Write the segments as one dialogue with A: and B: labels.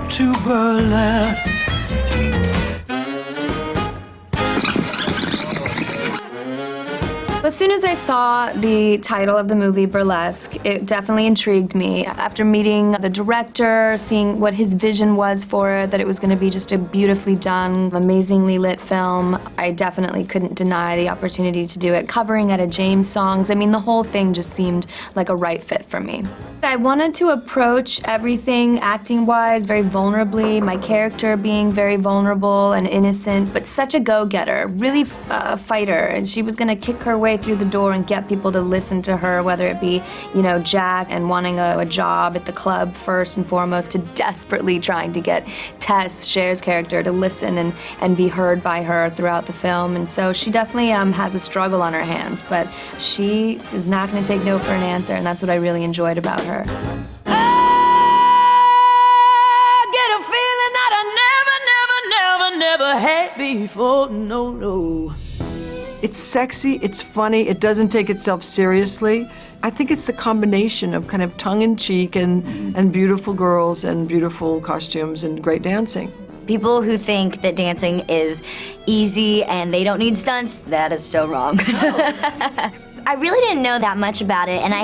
A: to burlesque.
B: As soon as I saw the title of the movie, Burlesque, it definitely intrigued me. After meeting the director, seeing what his vision was for it, that it was going to be just a beautifully done, amazingly lit film, I definitely couldn't deny the opportunity to do it. Covering Etta James songs, I mean, the whole thing just seemed like a right fit for me. I wanted to approach everything acting-wise very vulnerably, my character being very vulnerable and innocent, but such a go-getter, really a fighter, and she was going to kick her way through the door and get people to listen to her, whether it be, you know, Jack and wanting a job at the club first and foremost, to desperately trying to get Tess, Cher's character, to listen and be heard by her throughout the film. And so she definitely has a struggle on her hands, but she is not going to take no for an answer, and that's what I really enjoyed about her.
A: I get a feeling that I never had before, no. It's sexy, it's funny, it doesn't take itself seriously. I think it's the combination of kind of tongue-in-cheek and beautiful girls and beautiful costumes and great dancing.
C: People who think that dancing is easy and they don't need stunts, that is so wrong. I really didn't know that much about it, and I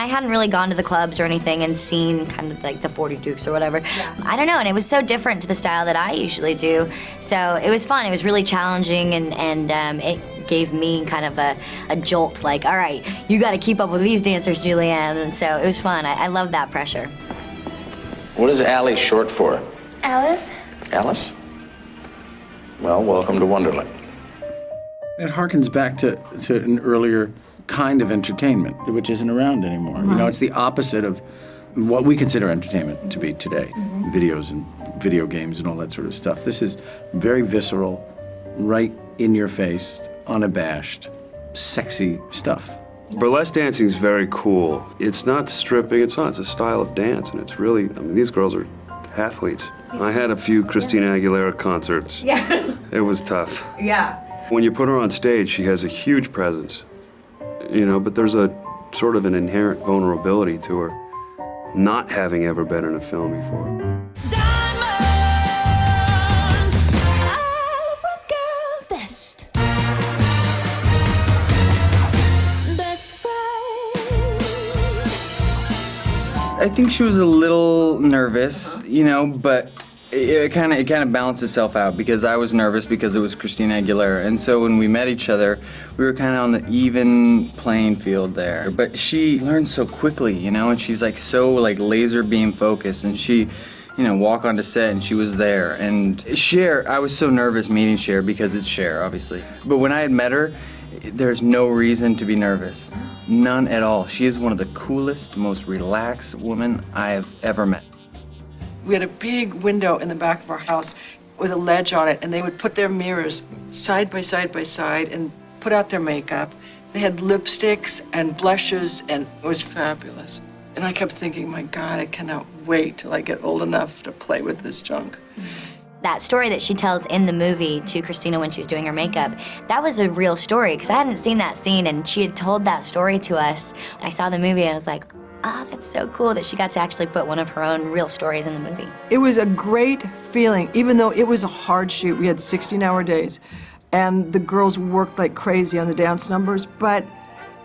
C: hadn't really gone to the clubs or anything and seen kind of like the 40 Dukes or whatever. Yeah. I don't know, and it was so different to the style that I usually do. So it was fun. It was really challenging, and it gave me kind of a jolt. Like, all right, you got to keep up with these dancers, Julianne. And so it was fun. I love that pressure.
D: What is Allie short for?
C: Alice?
D: Alice? Well, welcome to Wonderland.
E: It harkens back to an earlier kind of entertainment, which isn't around anymore. Right. You know, it's the opposite of what we consider entertainment to be today. Mm-hmm. Videos and video games and all that sort of stuff. This is very visceral, right in your face, unabashed, sexy stuff.
F: Burlesque dancing is very cool. It's not stripping, it's not. It's a style of dance, and it's really, I mean, these girls are athletes. I had a few Christina Aguilera concerts. Yeah. It was tough.
G: Yeah.
F: When you put her on stage, she has a huge presence, you know, but there's a sort of an inherent vulnerability to her, not having ever been in a film before.
A: Diamonds are a girl's best friend.
H: I think she was a little nervous, you know, but it kind of balanced itself out because I was nervous because it was Christina Aguilera, and so when we met each other, we were kind of on the even playing field there. But she learned so quickly, you know, and she's like so like laser beam focused, and she, you know, walk onto set and she was there. And Cher, I was so nervous meeting Cher because it's Cher, obviously. But when I had met her, there's no reason to be nervous, none at all. She is one of the coolest, most relaxed women I have ever met.
G: We had a big window in the back of our house with a ledge on it, and they would put their mirrors side by side by side and put out their makeup. They had lipsticks and blushes, and it was fabulous. And I kept thinking, my God, I cannot wait till I get old enough to play with this junk.
C: That story that she tells in the movie to Christina when she's doing her makeup, that was a real story, because I hadn't seen that scene, and she had told that story to us. I saw the movie, and I was like, ah, that's so cool that she got to actually put one of her own real stories in the movie.
G: It was a great feeling, even though it was a hard shoot. We had 16-hour days, and the girls worked like crazy on the dance numbers, but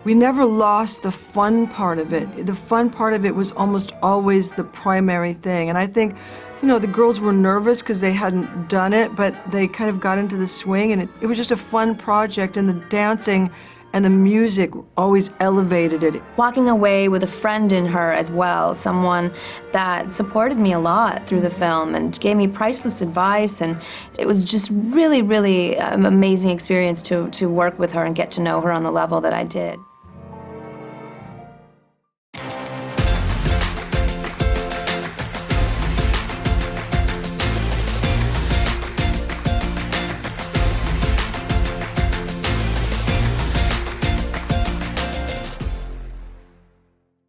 G: we never lost the fun part of it. The fun part of it was almost always the primary thing, and I think, you know, the girls were nervous because they hadn't done it, but they kind of got into the swing, and it was just a fun project, and the dancing and the music always elevated it.
B: Walking away with a friend in her as well, someone that supported me a lot through the film and gave me priceless advice, and it was just really, really amazing experience to work with her and get to know her on the level that I did.